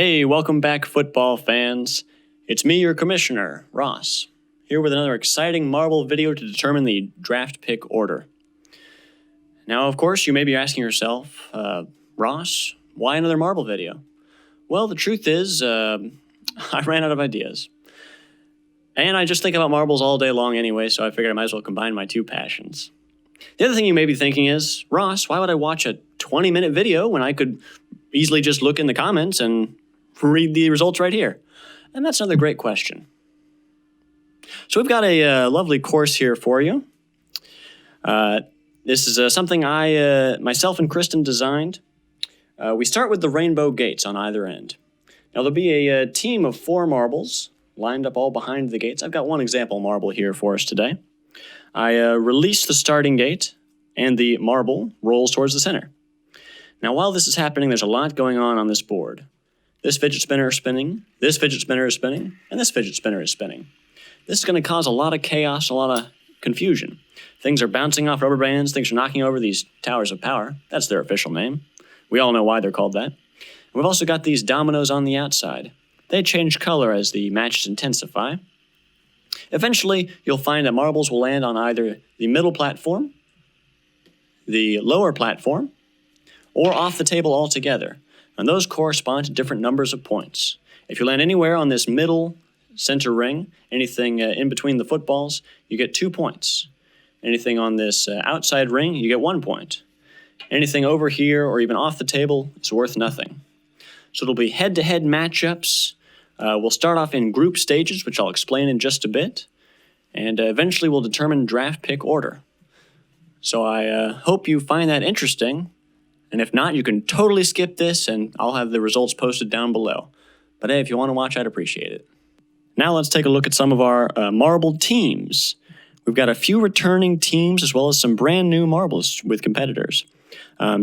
Hey, welcome back, football fans. It's me, your commissioner, Ross, here with another exciting Marble video to determine the draft pick order. Now, of course, you may be asking yourself, Ross, why another Marble video? Well, the truth is, I ran out of ideas. And I just think about marbles all day long anyway, so I figured I might as well combine my two passions. The other thing you may be thinking is, Ross, why would I watch a 20-minute video when I could easily just look in the comments and read the results right here? And that's another great question. So we've got a lovely course here for you. This is something I myself and Kristen designed. We start with the rainbow gates on either end. Now there'll be a team of 4 marbles lined up all behind the gates. I've got one example marble here for us today. I release the starting gate, and the marble rolls towards the center. Now, while this is happening, there's a lot going on this board. This fidget spinner is spinning, this fidget spinner is spinning, and this fidget spinner is spinning. This is going to cause a lot of chaos, a lot of confusion. Things are bouncing off rubber bands, things are knocking over these towers of power. That's their official name. We all know why they're called that. And we've also got these dominoes on the outside. They change color as the matches intensify. Eventually, you'll find that marbles will land on either the middle platform, the lower platform, or off the table altogether. And those correspond to different numbers of points. If you land anywhere on this middle center ring, anything in between the footballs, you get 2 points. Anything on this outside ring, you get 1 point. Anything over here or even off the table is worth nothing. So it'll be head-to-head matchups. We'll start off in group stages, which I'll explain in just a bit, and eventually we'll determine draft pick order. So I hope you find that interesting, and if not, you can totally skip this, and I'll have the results posted down below. But hey, if you want to watch, I'd appreciate it. Now let's take a look at some of our marble teams. We've got a few returning teams as well as some brand new marbles with competitors.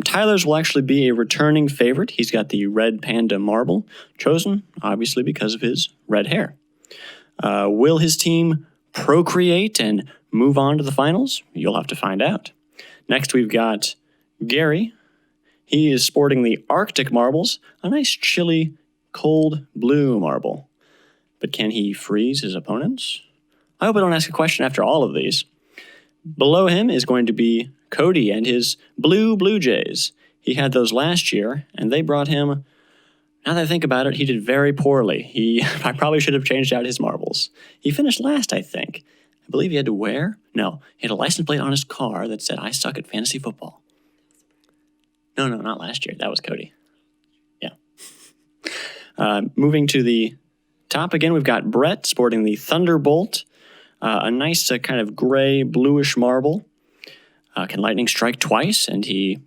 Tyler's will actually be a returning favorite. He's got the red panda marble, chosen, obviously, because of his red hair. Will his team procreate and move on to the finals? You'll have to find out. Next, we've got Gary. He is sporting the Arctic marbles, a nice chilly, cold blue marble. But can he freeze his opponents? I hope I don't ask a question after all of these. Below him is going to be Cody and his Blue Jays. He had those last year, and they brought him, now that I think about it, he did very poorly. I probably should have changed out his marbles. He finished last, I think. I believe he had he had a license plate on his car that said, "I suck at fantasy football." No, not last year. That was Cody. Yeah. Moving to the top again, we've got Bret sporting the Thunderbolt, a nice kind of gray, bluish marble. Can lightning strike twice and he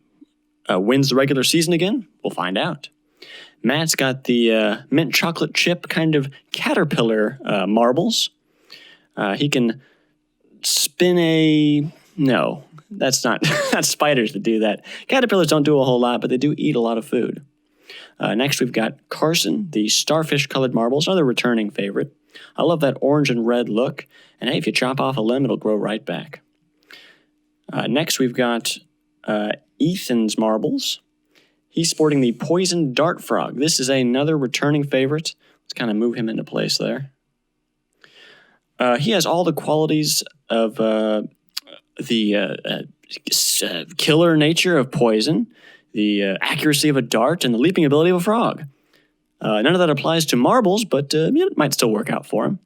wins the regular season again? We'll find out. Matt's got the mint chocolate chip kind of caterpillar marbles. He can spin No, that's not spiders that do that. Caterpillars don't do a whole lot, but they do eat a lot of food. Next, we've got Carson, the starfish-colored marbles, another returning favorite. I love that orange and red look. And hey, if you chop off a limb, it'll grow right back. Next, we've got Ethan's marbles. He's sporting the poison dart frog. This is another returning favorite. Let's kind of move him into place there. He has all the qualities of the killer nature of poison, the accuracy of a dart, and the leaping ability of a frog. None of that applies to marbles, but it might still work out for him.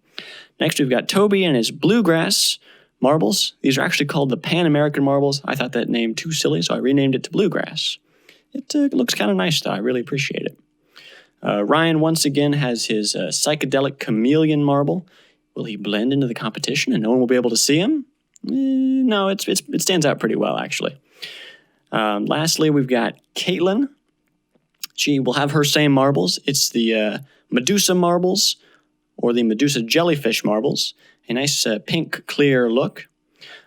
Next, we've got Toby and his bluegrass marbles. These are actually called the Pan American marbles. I thought that name too silly, so I renamed it to bluegrass. It looks kind of nice, though. I really appreciate it. Ryan, once again, has his psychedelic chameleon marble. Will he blend into the competition and no one will be able to see him? No, it stands out pretty well, actually. Lastly, we've got Caitlin. She will have her same marbles. It's the Medusa marbles, or the Medusa jellyfish marbles. A nice pink, clear look.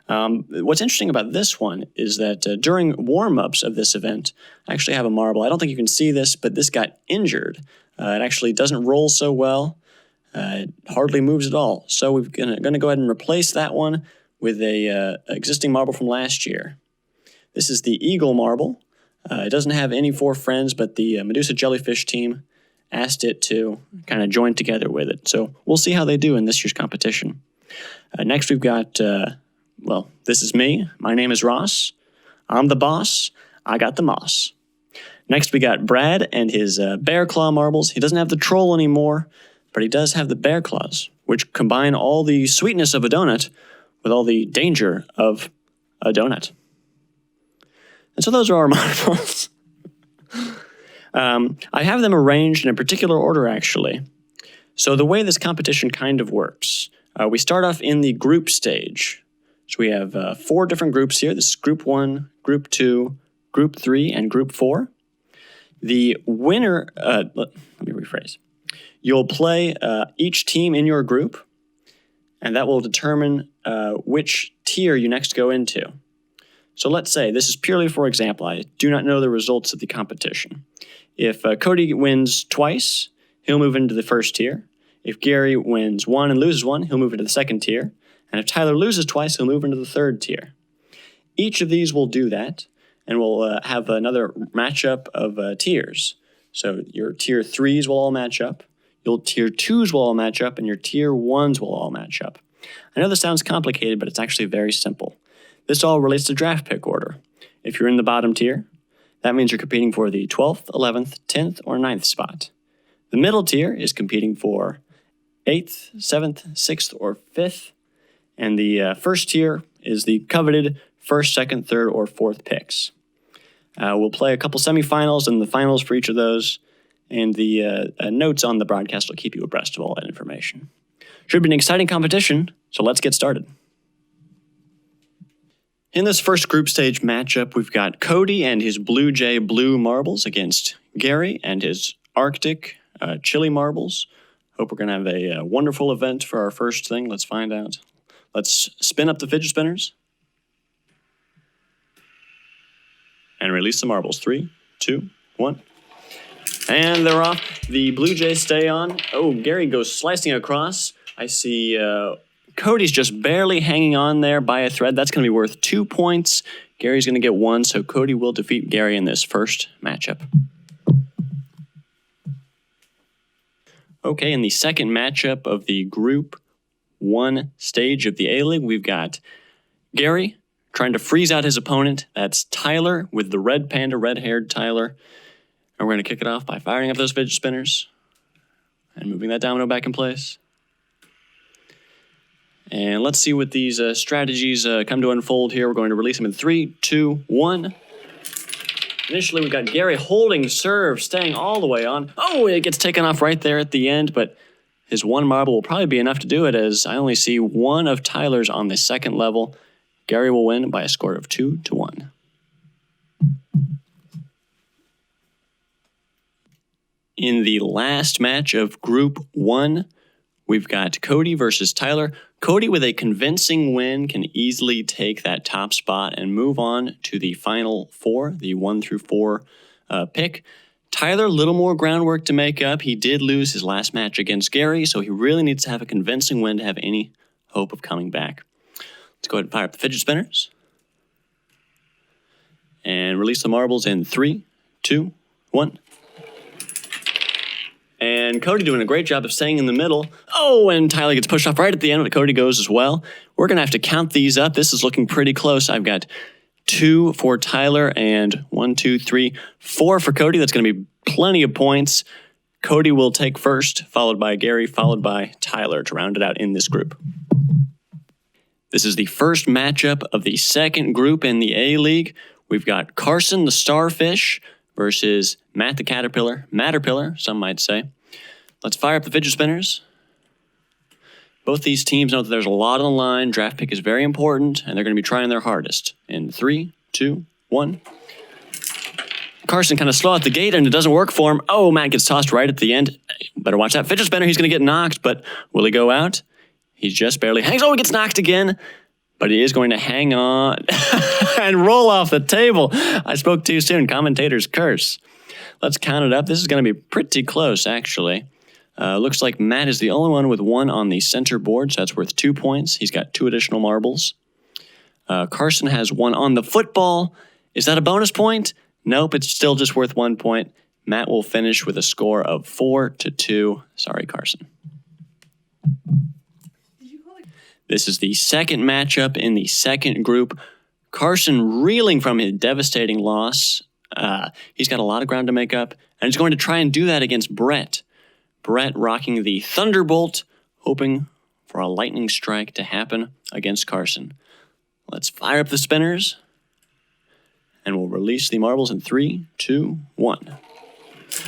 What's interesting about this one is that during warm-ups of this event, I actually have a marble. I don't think you can see this, but this got injured. It actually doesn't roll so well. It hardly moves at all. So we're going to go ahead and replace that one with a existing marble from last year. This is the Eagle marble. It doesn't have any 4 friends, but the Medusa jellyfish team asked it to kind of join together with it. So we'll see how they do in this year's competition. Next, we've got, this is me. My name is Ross. I'm the boss. I got the moss. Next, we got Brad and his bear claw marbles. He doesn't have the troll anymore, but he does have the bear claws, which combine all the sweetness of a donut with all the danger of a donut. And so those are our marbles. I have them arranged in a particular order, actually. So the way this competition kind of works, we start off in the group stage. So we have 4 different groups here. This is Group 1, Group 2, Group 3, and Group 4. The winner, let me rephrase. You'll play each team in your group, and that will determine which tier you next go into. So let's say, this is purely for example, I do not know the results of the competition. If Cody wins twice, he'll move into the first tier. If Gary wins 1 and loses 1, he'll move into the second tier. And if Tyler loses twice, he'll move into the third tier. Each of these will do that, and we'll have another matchup of tiers. So your tier 3s will all match up, your tier 2s will all match up, and your tier 1s will all match up. I know this sounds complicated, but it's actually very simple. This all relates to draft pick order. If you're in the bottom tier, that means you're competing for the 12th, 11th, 10th, or 9th spot. The middle tier is competing for 8th, 7th, 6th, or 5th. And the first tier is the coveted 1st, 2nd, 3rd, or 4th picks. We'll play a couple semifinals and the finals for each of those. And the notes on the broadcast will keep you abreast of all that information. Should be an exciting competition, so let's get started. In this first group stage matchup, we've got Cody and his Blue Jay blue marbles against Gary and his Arctic chili marbles. Hope we're going to have a wonderful event for our first thing. Let's find out. Let's spin up the fidget spinners. And release the marbles. 3, 2, 1. And they're off. The Blue Jays stay on. Oh, Gary goes slicing across. I see Cody's just barely hanging on there by a thread. That's going to be worth 2 points. Gary's going to get 1, so Cody will defeat Gary in this first matchup. Okay, in the second matchup of the Group 1 stage of the A-League, we've got Gary trying to freeze out his opponent. That's Tyler with the red panda, red-haired Tyler. And we're going to kick it off by firing up those fidget spinners and moving that domino back in place. And let's see what these strategies come to unfold here. We're going to release them in 3, 2, 1. Initially, we've got Gary holding serve, staying all the way on. Oh, it gets taken off right there at the end, but his 1 marble will probably be enough to do it, as I only see 1 of Tyler's on the second level. Gary will win by a score of 2-1. In the last match of Group 1, we've got Cody versus Tyler. Cody, with a convincing win, can easily take that top spot and move on to the final 4, the 1 through 4 pick. Tyler, a little more groundwork to make up. He did lose his last match against Gary, so he really needs to have a convincing win to have any hope of coming back. Let's go ahead and fire up the fidget spinners. And release the marbles in 3, 2, 1. And Cody doing a great job of staying in the middle. Oh, and Tyler gets pushed off right at the end, but Cody goes as well. We're going to have to count these up. This is looking pretty close. I've got 2 for Tyler and 1, 2, 3, 4 for Cody. That's going to be plenty of points. Cody will take first, followed by Gary, followed by Tyler to round it out in this group. This is the first matchup of the second group in the A-League. We've got Carson the Starfish versus Matt the Matterpillar, some might say. Let's fire up the fidget spinners. Both these teams know that there's a lot on the line. Draft pick is very important, and they're going to be trying their hardest. In 3, 2, 1. Carson kind of slow out the gate, and it doesn't work for him. Oh, Matt gets tossed right at the end. Better watch that fidget spinner. He's going to get knocked, but will he go out? He just barely hangs. Oh, he gets knocked again. But he is going to hang on and roll off the table. I spoke too soon. Commentators curse. Let's count it up. This is going to be pretty close, actually. Looks like Matt is the only one with 1 on the center board, so that's worth 2 points. He's got 2 additional marbles. Carson has 1 on the football. Is that a bonus point? Nope, it's still just worth 1 point. Matt will finish with a score of 4-2. Sorry, Carson. This is the second matchup in the second group. Carson reeling from his devastating loss. He's got a lot of ground to make up, and he's going to try and do that against Bret. Bret rocking the Thunderbolt, hoping for a lightning strike to happen against Carson. Let's fire up the spinners, and we'll release the marbles in 3, 2, 1.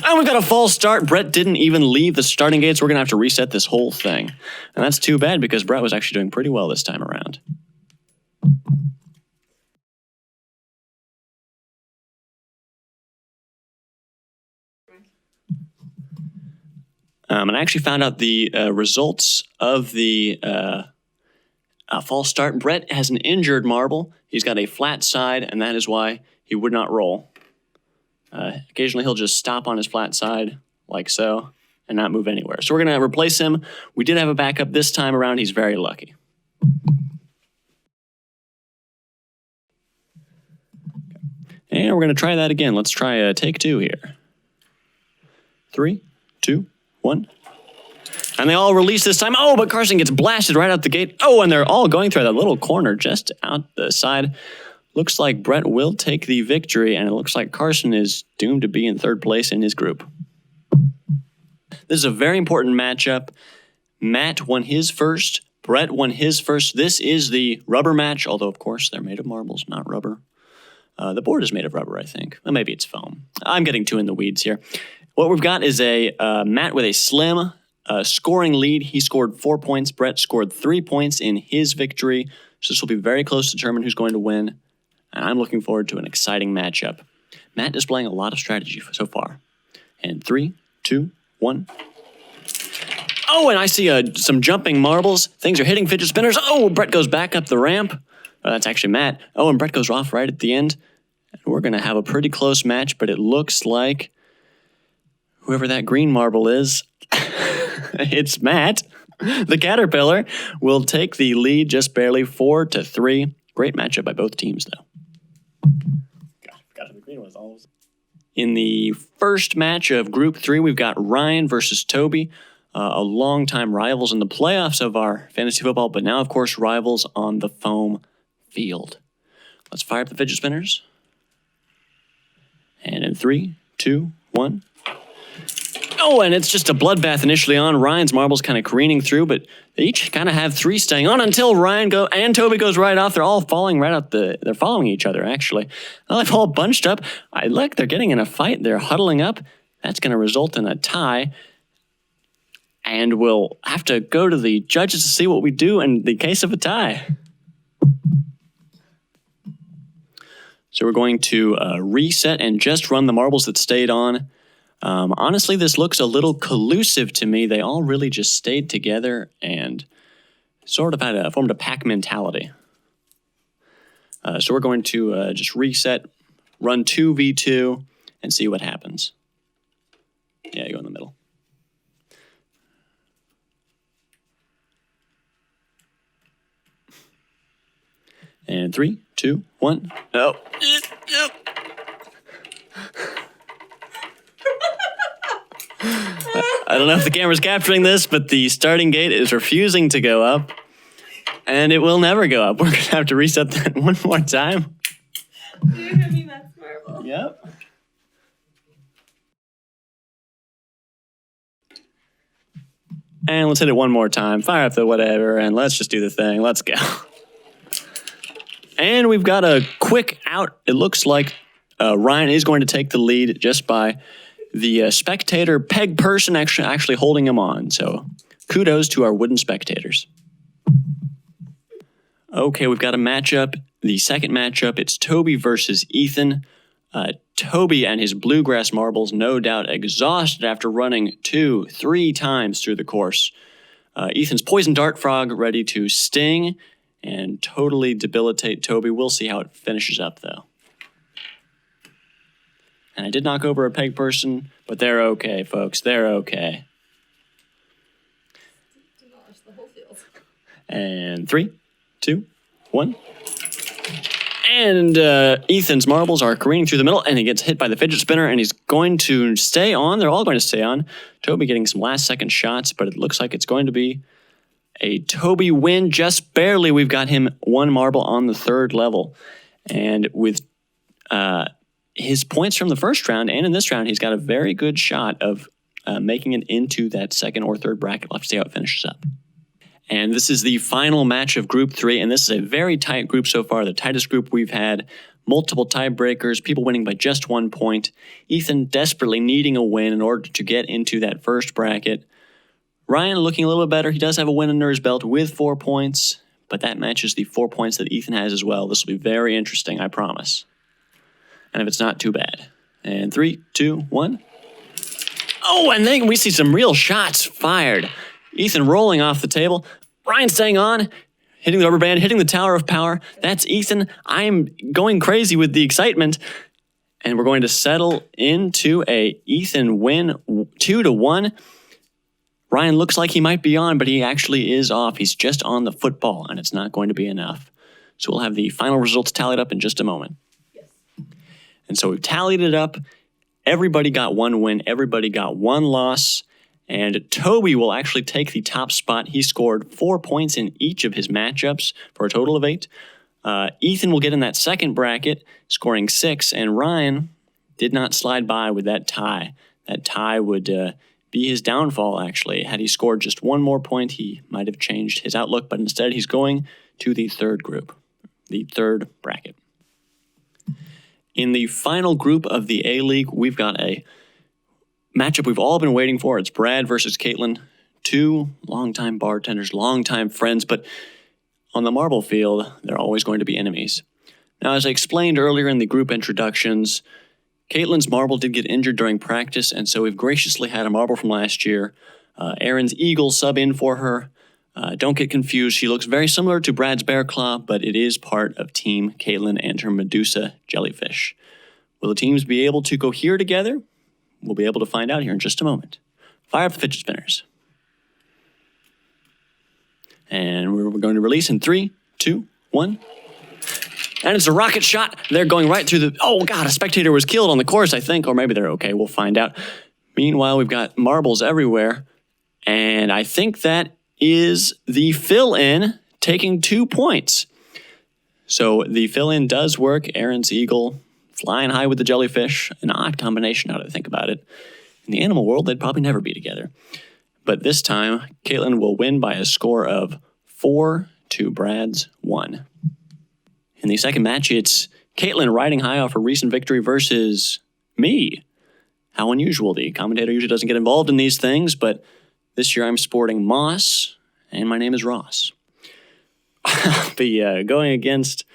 And we've got a false start. Bret didn't even leave the starting gates. We're going to have to reset this whole thing. And that's too bad because Bret was actually doing pretty well this time around. And I actually found out the results of the false start. Bret has an injured marble. He's got a flat side, and that is why he would not roll. Occasionally, he'll just stop on his flat side, like so, and not move anywhere. So we're going to replace him. We did have a backup this time around. He's very lucky. And we're going to try that again. Let's try take 2 here. 3, 2, 1. And they all release this time. Oh, but Carson gets blasted right out the gate. Oh, and they're all going through that little corner just out the side. Looks like Bret will take the victory, and it looks like Carson is doomed to be in third place in his group. This is a very important matchup. Matt won his first. Bret won his first. This is the rubber match, although, of course, they're made of marbles, not rubber. The board is made of rubber, I think. Well, maybe it's foam. I'm getting too in the weeds here. What we've got is a Matt with a slim scoring lead. He scored 4 points. Bret scored 3 points in his victory. So this will be very close to determine who's going to win. And I'm looking forward to an exciting matchup. Matt displaying a lot of strategy so far. And 3, 2, 1. Oh, and I see some jumping marbles. Things are hitting fidget spinners. Oh, Bret goes back up the ramp. That's actually Matt. Oh, and Bret goes off right at the end. And we're going to have a pretty close match, but it looks like whoever that green marble is, it's Matt. The Caterpillar will take the lead just barely 4-3. Great matchup by both teams, though. In the first match of Group 3, we've got Ryan versus Toby, a longtime rivals in the playoffs of our fantasy football, but now, of course, rivals on the foam field. Let's fire up the fidget spinners. And in 3, 2, 1. Oh, and it's just a bloodbath initially on. Ryan's marbles kind of careening through, but they each kind of have 3 staying on until Ryan and Toby goes right off. They're all falling right out they're following each other, actually. Now they've all bunched up. Look, they're getting in a fight. They're huddling up. That's going to result in a tie. And we'll have to go to the judges to see what we do in the case of a tie. So we're going to reset and just run the marbles that stayed on. Honestly, this looks a little collusive to me. They all really just stayed together and sort of formed a pack mentality. So we're going to just reset, run 2v2, and see what happens. Yeah, you go in the middle. And 3, 2, 1. Oh. I don't know if the camera's capturing this, but the starting gate is refusing to go up. And it will never go up. We're going to have to reset that one more time. You're going to be Matt's marble. Yep. And let's hit it one more time. Fire up the whatever, and let's just do the thing. Let's go. And we've got a quick out. It looks like Ryan is going to take the lead just by the spectator peg person actually holding him on. So kudos to our wooden spectators. Okay, we've got a matchup. The second matchup, it's Toby versus Ethan. Toby and his bluegrass marbles, no doubt exhausted after running 2-3 times through the course. Ethan's poison dart frog ready to sting and totally debilitate Toby. We'll see how it finishes up, though. And I did knock over a peg person, but they're okay, folks. They're okay. Demolish the whole field. And 3, 2, 1. And Ethan's marbles are careening through the middle, and he gets hit by the fidget spinner, and he's going to stay on. They're all going to stay on. Toby getting some last-second shots, but it looks like it's going to be a Toby win, just barely. We've got him one marble on the third level. And with his points from the first round and in this round, he's got a very good shot of making it into that second or third bracket. We'll have to see how it finishes up. And this is the final match of Group 3, and this is a very tight group so far, the tightest group we've had. Multiple tiebreakers, people winning by just 1 point. Ethan desperately needing a win in order to get into that first bracket. Ryan looking a little bit better. He does have a win under his belt with 4 points, but that matches the 4 points that Ethan has as well. This will be very interesting, I promise. And if it's not too bad. And 3, 2, 1. Oh, and then we see some real shots fired. Ethan rolling off the table. Ryan staying on, hitting the rubber band, hitting the Tower of Power. That's Ethan. I'm going crazy with the excitement. And we're going to settle into a Ethan win 2-1. Ryan looks like he might be on, but he actually is off. He's just on the football, and it's not going to be enough. So we'll have the final results tallied up in just a moment. Yes. And so we've tallied it up. Everybody got 1 win. Everybody got 1 loss. And Toby will actually take the top spot. He scored 4 points in each of his matchups for a total of 8. Ethan will get in that second bracket, scoring 6. And Ryan did not slide by with that tie. That tie would be his downfall, actually. Had he scored just 1 more point, he might have changed his outlook. But instead, he's going to the third group, the third bracket. In the final group of the A-League, we've got a matchup we've all been waiting for. It's Brad versus Caitlin. 2 longtime bartenders, longtime friends, but on the marble field, they're always going to be enemies. Now, as I explained earlier in the group introductions, Caitlin's marble did get injured during practice, and so we've graciously had a marble from last year. Aaron's Eagle sub in for her. Don't get confused. She looks very similar to Brad's Bear Claw, but it is part of Team Caitlin and her Medusa jellyfish. Will the teams be able to cohere together? We'll be able to find out here in just a moment. Fire up the fidget spinners. And we're going to release in 3, 2, 1. And it's a rocket shot. They're going right through the... Oh, God, a spectator was killed on the course, I think. Or maybe they're okay. We'll find out. Meanwhile, we've got marbles everywhere. And I think that is the fill-in taking 2 points. So the fill-in does work. Aaron's Eagle flying high with the jellyfish. An odd combination, now that I think about it. In the animal world, they'd probably never be together. But this time, Caitlin will win by a score of 4 to Brad's 1. In the second match, it's Caitlin riding high off her recent victory versus me. How unusual. The commentator usually doesn't get involved in these things, but this year I'm sporting Moss, and my name is Ross. I'll be going against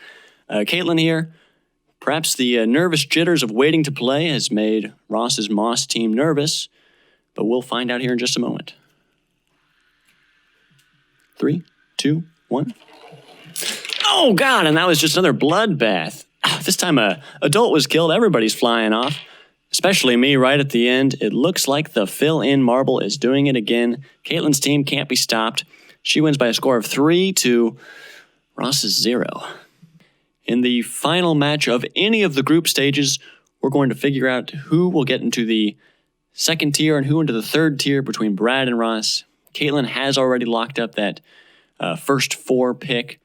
Caitlin here. Perhaps the nervous jitters of waiting to play has made Ross's Moss team nervous, but we'll find out here in just a moment. 3, 2, 1. Oh, God, and that was just another bloodbath. This time a adult was killed. Everybody's flying off, especially me right at the end. It looks like the fill-in marble is doing it again. Caitlin's team can't be stopped. She wins by a score of 3 to Ross's 0. In the final match of any of the group stages, we're going to figure out who will get into the second tier and who into the third tier between Brad and Ross. Caitlin has already locked up that first 4 pick.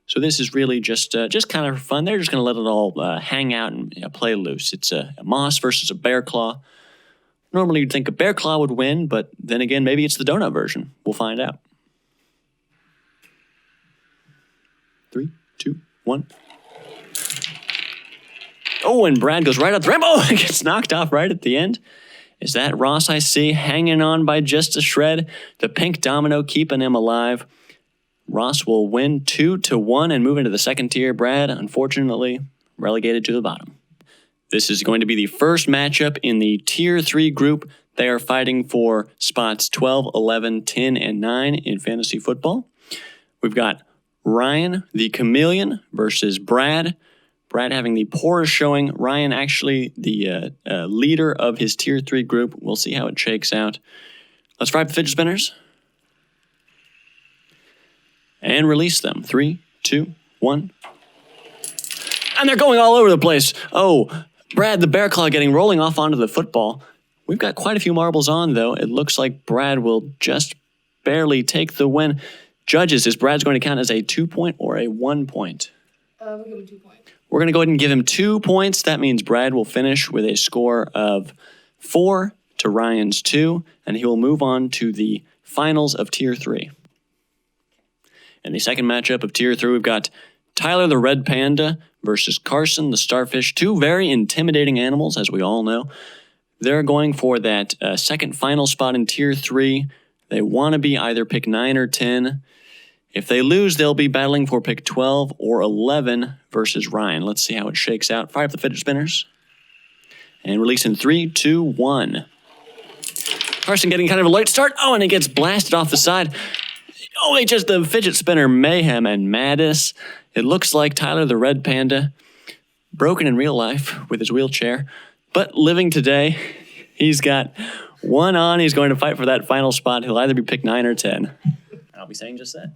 So this is really just kind of fun. They're just going to let it all hang out and play loose. It's a Moss versus a Bear Claw. Normally you'd think a Bear Claw would win, but then again, maybe it's the donut version. We'll find out. 3, 2, 1. Oh, and Brad goes right up the ramp. Oh, it gets knocked off right at the end. Is that Ross I see hanging on by just a shred? The pink domino keeping him alive. Ross will win 2 to 1 and move into the second tier. Brad, unfortunately, relegated to the bottom. This is going to be the first matchup in the Tier 3 group. They are fighting for spots 12, 11, 10, and 9 in fantasy football. We've got Ryan, the chameleon, versus Brad. Brad having the poorest showing. Ryan actually the leader of his Tier 3 group. We'll see how it shakes out. Let's fry up the fidget spinners. And release them. 3, 2, 1. And they're going all over the place. Oh, Brad, the bear claw rolling off onto the football. We've got quite a few marbles on, though. It looks like Brad will just barely take the win. Judges, is Brad's going to count as a 2-point or a 1 point? We'll give him 2 points. We're going to go ahead and give him 2 points. That means Brad will finish with a score of 4 to Ryan's 2, and he will move on to the finals of Tier 3. In the second matchup of Tier 3, we've got Tyler the Red Panda versus Carson the Starfish. Two very intimidating animals, as we all know. They're going for that second final spot in Tier 3. They want to be either pick 9 or 10. If they lose, they'll be battling for pick 12 or 11 versus Ryan. Let's see how it shakes out. Fire up the fidget spinners. And release in 3, 2, 1. Carson getting kind of a late start. Oh, and it gets blasted off the side. Oh, they just the fidget spinner mayhem and madness. It looks like Tyler the Red Panda, broken in real life with his wheelchair, but living today. He's got one on. He's going to fight for that final spot. He'll either be picked 9 or 10. I'll be saying just that.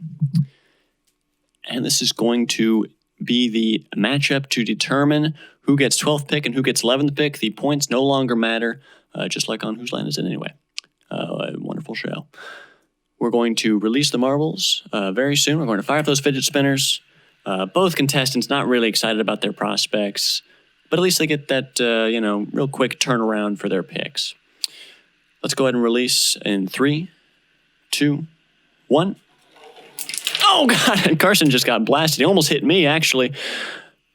And this is going to be the matchup to determine who gets 12th pick and who gets 11th pick. The points no longer matter, just like on Whose Line Is It Anyway? A wonderful show. We're going to release the marbles very soon. We're going to fire up those fidget spinners. Both contestants not really excited about their prospects, but at least they get that, real quick turnaround for their picks. Let's go ahead and release in 3, 2, 1. Oh, God, and Carson just got blasted. He almost hit me, actually.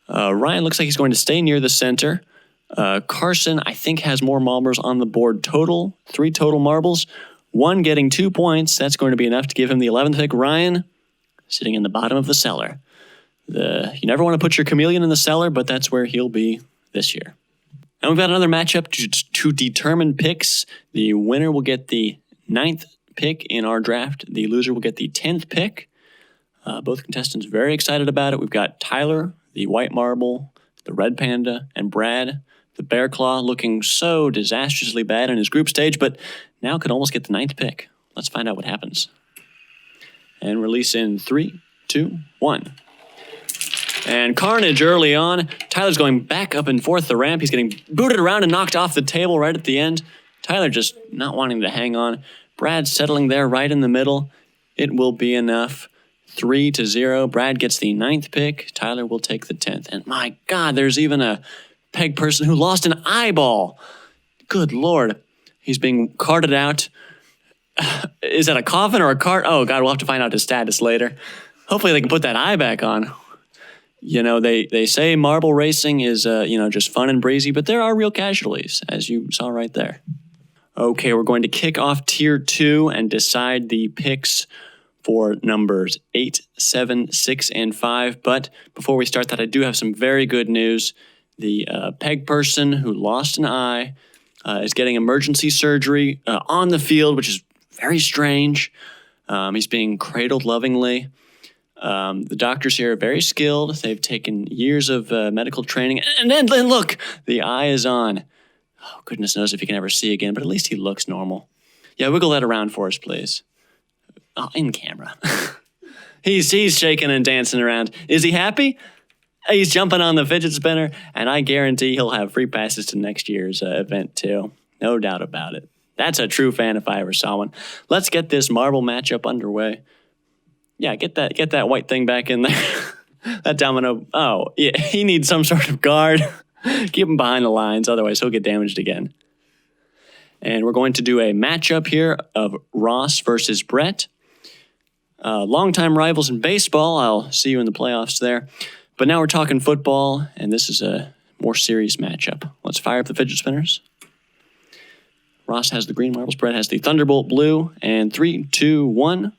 Ryan looks like he's going to stay near the center. Carson, I think, has more marbles on the board total. 3 total marbles. 1 getting 2 points. That's going to be enough to give him the 11th pick. Ryan, sitting in the bottom of the cellar. You never want to put your chameleon in the cellar, but that's where he'll be this year. And we've got another matchup to determine picks. The winner will get the 9th pick in our draft. The loser will get the 10th pick. Both contestants very excited about it. We've got Tyler, the white marble, the red panda, and Brad, the bear claw, looking so disastrously bad in his group stage, but now could almost get the 9th pick. Let's find out what happens. And release in 3, 2, 1. And carnage early on. Tyler's going back up and forth the ramp. He's getting booted around and knocked off the table right at the end. Tyler just not wanting to hang on. Brad settling there right in the middle. It will be enough. 3-0. Brad gets the 9th pick. Tyler will take the 10th. And my God, there's even a peg person who lost an eyeball. Good Lord. He's being carted out. Is that a coffin or a cart? Oh, God, we'll have to find out his status later. Hopefully they can put that eye back on. You know, they say marble racing is, just fun and breezy, but there are real casualties, as you saw right there. Okay, we're going to kick off Tier 2 and decide the picks for numbers 8, 7, 6, and 5. But before we start that, I do have some very good news. The peg person who lost an eye is getting emergency surgery on the field, which is very strange. He's being cradled lovingly. The doctors here are very skilled. They've taken years of medical training. And then look, the eye is on. Oh, goodness knows if he can ever see again, but at least he looks normal. Yeah, wiggle that around for us, please. Oh, in camera. He's shaking and dancing around. Is he happy? He's jumping on the fidget spinner, and I guarantee he'll have free passes to next year's event, too. No doubt about it. That's a true fan if I ever saw one. Let's get this marble matchup underway. Yeah, get that white thing back in there. That domino. Oh, yeah, he needs some sort of guard. Keep him behind the lines, otherwise he'll get damaged again. And we're going to do a matchup here of Ross versus Bret. Longtime rivals in baseball. I'll see you in the playoffs there. But now we're talking football, and this is a more serious matchup. Let's fire up the fidget spinners. Ross has the green marbles. Bret has the Thunderbolt blue. And 3, 2, 1.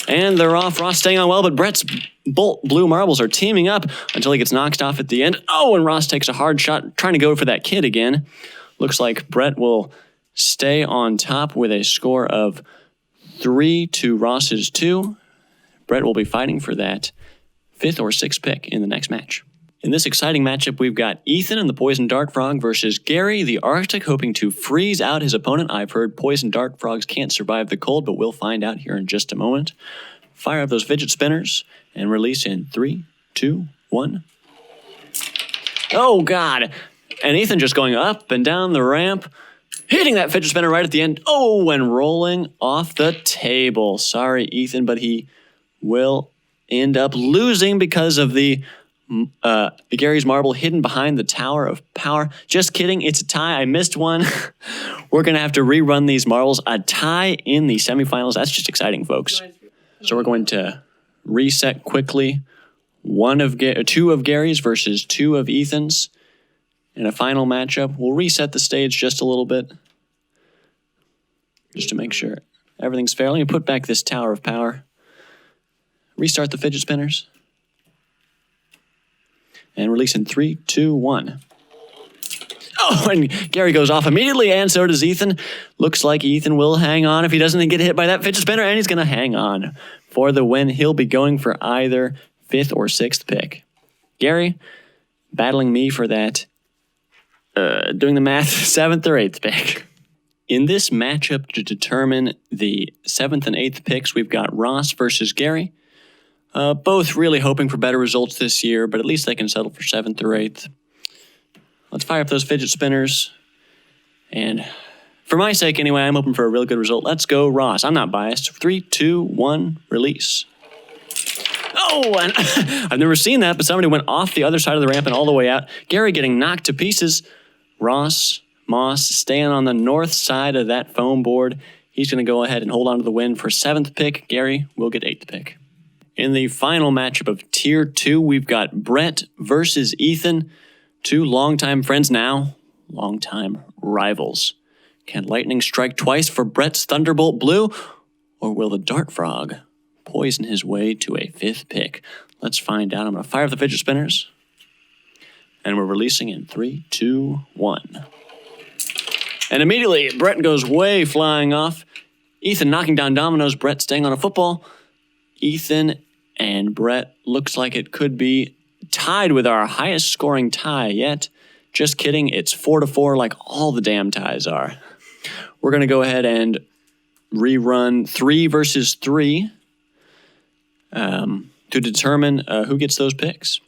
And they're off. Ross staying on well, but Bret's Bolt blue marbles are teaming up until he gets knocked off at the end. Oh, and Ross takes a hard shot, trying to go for that kid again. Looks like Bret will stay on top with a score of 3 to Ross's 2. Bret will be fighting for that 5th or 6th pick in the next match. In this exciting matchup, we've got Ethan and the Poison Dart Frog versus Gary the Arctic, hoping to freeze out his opponent. I've heard Poison Dart Frogs can't survive the cold, but we'll find out here in just a moment. Fire up those fidget spinners and release in 3, 2, 1. Oh, God. And Ethan just going up and down the ramp, hitting that fidget spinner right at the end. Oh, and rolling off the table. Sorry, Ethan, but he will end up losing because of the Gary's marble hidden behind the Tower of Power. Just kidding. It's a tie. I missed one. We're going to have to rerun these marbles. A tie in the semifinals. That's just exciting, folks. So we're going to reset quickly. 2 of Gary's versus 2 of Ethan's. In a final matchup, we'll reset the stage just a little bit. Just to make sure everything's fair. Let me put back this Tower of Power. Restart the fidget spinners. And release in 3, 2, 1. Oh, and Gary goes off immediately, and so does Ethan. Looks like Ethan will hang on if he doesn't get hit by that fidget spinner, and he's going to hang on for the win. He'll be going for either 5th or 6th pick. Gary battling me for that, doing the math, 7th or 8th pick. In this matchup to determine the 7th and 8th picks, we've got Ross versus Gary. Both really hoping for better results this year, but at least they can settle for 7th or 8th. Let's fire up those fidget spinners. And for my sake anyway, I'm hoping for a really good result. Let's go, Ross. I'm not biased. 3, 2, 1, release. Oh, and I've never seen that, but somebody went off the other side of the ramp and all the way out. Gary getting knocked to pieces. Moss staying on the north side of that foam board. He's going to go ahead and hold on to the win for 7th pick. Gary will get 8th pick. In the final matchup of Tier 2, we've got Bret versus Ethan. 2 longtime friends now, longtime rivals. Can lightning strike twice for Bret's Thunderbolt Blue, or will the Dart Frog poison his way to a 5th pick? Let's find out. I'm going to fire up the fidget spinners. And we're releasing in 3, 2, 1. And immediately, Bret goes way flying off. Ethan knocking down dominoes, Bret staying on a football. Ethan and Bret looks like it could be tied with our highest scoring tie yet. Just kidding, it's 4-4 like all the damn ties are. We're going to go ahead and rerun 3 versus 3 to determine who gets those picks.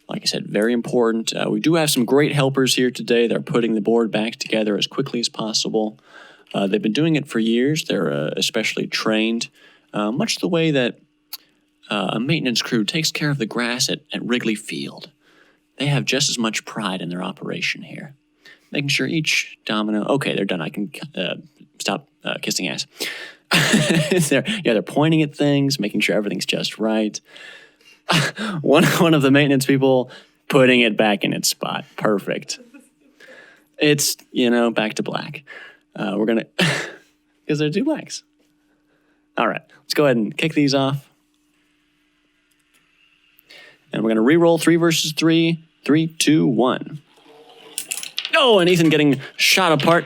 Like I said, very important. We do have some great helpers here today. They're putting the board back together as quickly as possible. They've been doing it for years. They're especially trained, much the way that a maintenance crew takes care of the grass at Wrigley Field. They have just as much pride in their operation here. Making sure each domino... Okay, they're done. I can stop kissing ass. They're pointing at things, making sure everything's just right. One of the maintenance people putting it back in its spot. Perfect. It's, back to black. We're going to... Because they're 2 blacks. All right. Let's go ahead and kick these off. And we're going to re-roll 3 versus 3. 3, 2, 1. Oh, and Ethan getting shot apart.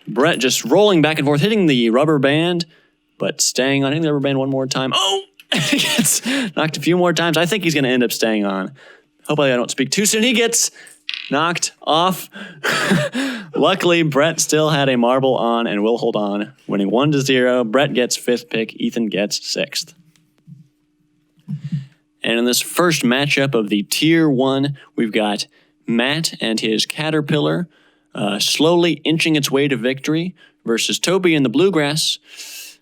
Bret just rolling back and forth, hitting the rubber band, but staying on. Hitting the rubber band one more time. Oh! He gets knocked a few more times. I think he's going to end up staying on. Hopefully I don't speak too soon. He gets knocked off. Luckily, Bret still had a marble on and will hold on. Winning 1-0. Bret gets 5th pick. Ethan gets 6th. And in this first matchup of the Tier 1, we've got Matt and his Caterpillar slowly inching its way to victory versus Toby and the Bluegrass.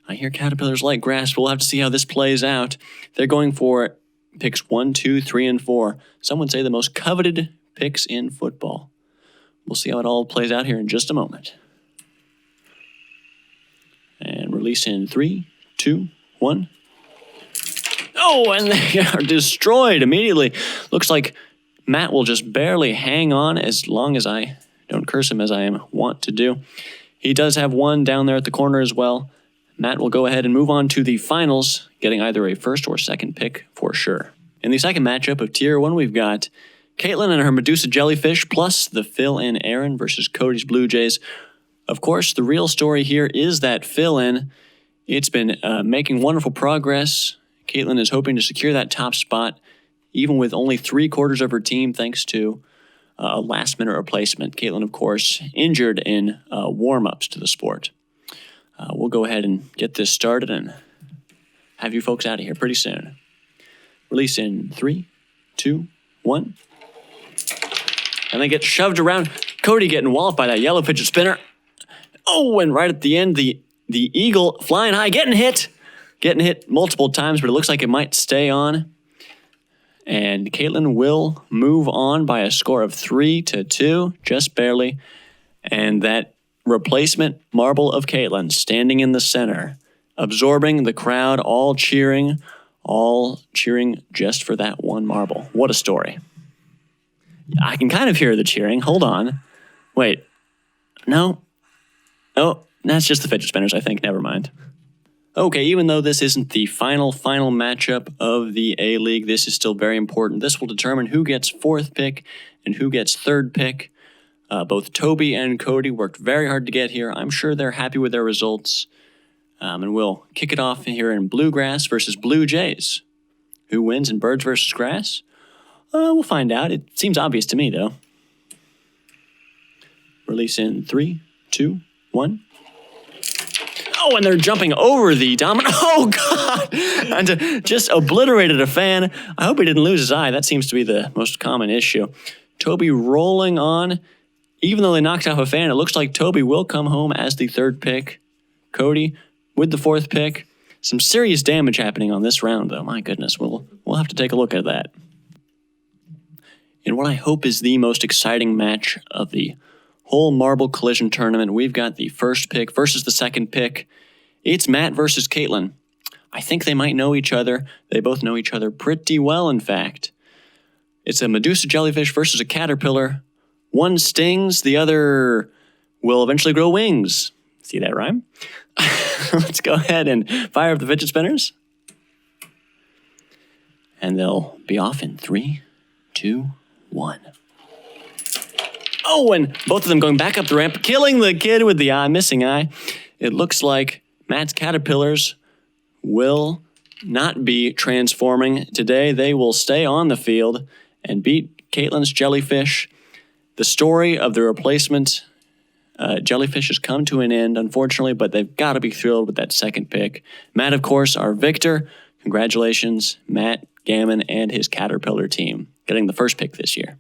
I hear Caterpillars like grass. We'll have to see how this plays out. They're going for picks 1, 2, 3, and 4. Some would say the most coveted picks in football. We'll see how it all plays out here in just a moment. And release in 3, 2, 1. Oh, and they are destroyed immediately. Looks like Matt will just barely hang on as long as I don't curse him as I want to do. He does have one down there at the corner as well. Matt will go ahead and move on to the finals, getting either a 1st or 2nd pick for sure. In the second matchup of Tier 1, we've got Caitlin and her Medusa Jellyfish, plus the fill-in Aaron versus Cody's Blue Jays. Of course, the real story here is that fill-in. It's been making wonderful progress. Caitlin is hoping to secure that top spot, even with only 3/4 of her team, thanks to a last-minute replacement. Caitlin, of course, injured in warm-ups to the sport. We'll go ahead and get this started and have you folks out of here pretty soon. Release in 3, 2, 1. And they get shoved around. Cody getting walloped by that yellow fidget spinner. Oh, and right at the end, the eagle flying high, getting hit multiple times, but it looks like it might stay on. And Caitlin will move on by a score of 3-2, just barely. And that replacement marble of Caitlin standing in the center, absorbing the crowd, all cheering just for that one marble. What a story. I can kind of hear the cheering. Hold on. Wait. No. Oh, that's just the fidget spinners, I think. Never mind. Okay, even though this isn't the final matchup of the A-League, this is still very important. This will determine who gets 4th pick and who gets 3rd pick. Both Toby and Cody worked very hard to get here. I'm sure they're happy with their results. And we'll kick it off here in Bluegrass versus Blue Jays. Who wins in Birds versus Grass? We'll find out. It seems obvious to me, though. Release in 3, 2, 1. Oh, and they're jumping over the domino. Oh, God! And just obliterated a fan. I hope he didn't lose his eye. That seems to be the most common issue. Toby rolling on. Even though they knocked off a fan, it looks like Toby will come home as the 3rd pick. Cody with the 4th pick. Some serious damage happening on this round, though. My goodness, we'll have to take a look at that. In what I hope is the most exciting match of the whole Marble Collision Tournament, we've got the 1st pick versus the 2nd pick. It's Matt versus Caitlin. I think they might know each other. They both know each other pretty well, in fact. It's a Medusa jellyfish versus a caterpillar. One stings, the other will eventually grow wings. See that rhyme? Let's go ahead and fire up the fidget spinners. And they'll be off in 3, 2, 1. Oh, and both of them going back up the ramp, killing the kid with the missing eye. It looks like Matt's caterpillars will not be transforming today. They will stay on the field and beat Caitlin's jellyfish. The story of the replacement jellyfish has come to an end, unfortunately, but they've got to be thrilled with that 2nd pick. Matt, of course, our victor. Congratulations, Matt Gammon and his caterpillar team, getting the 1st pick this year.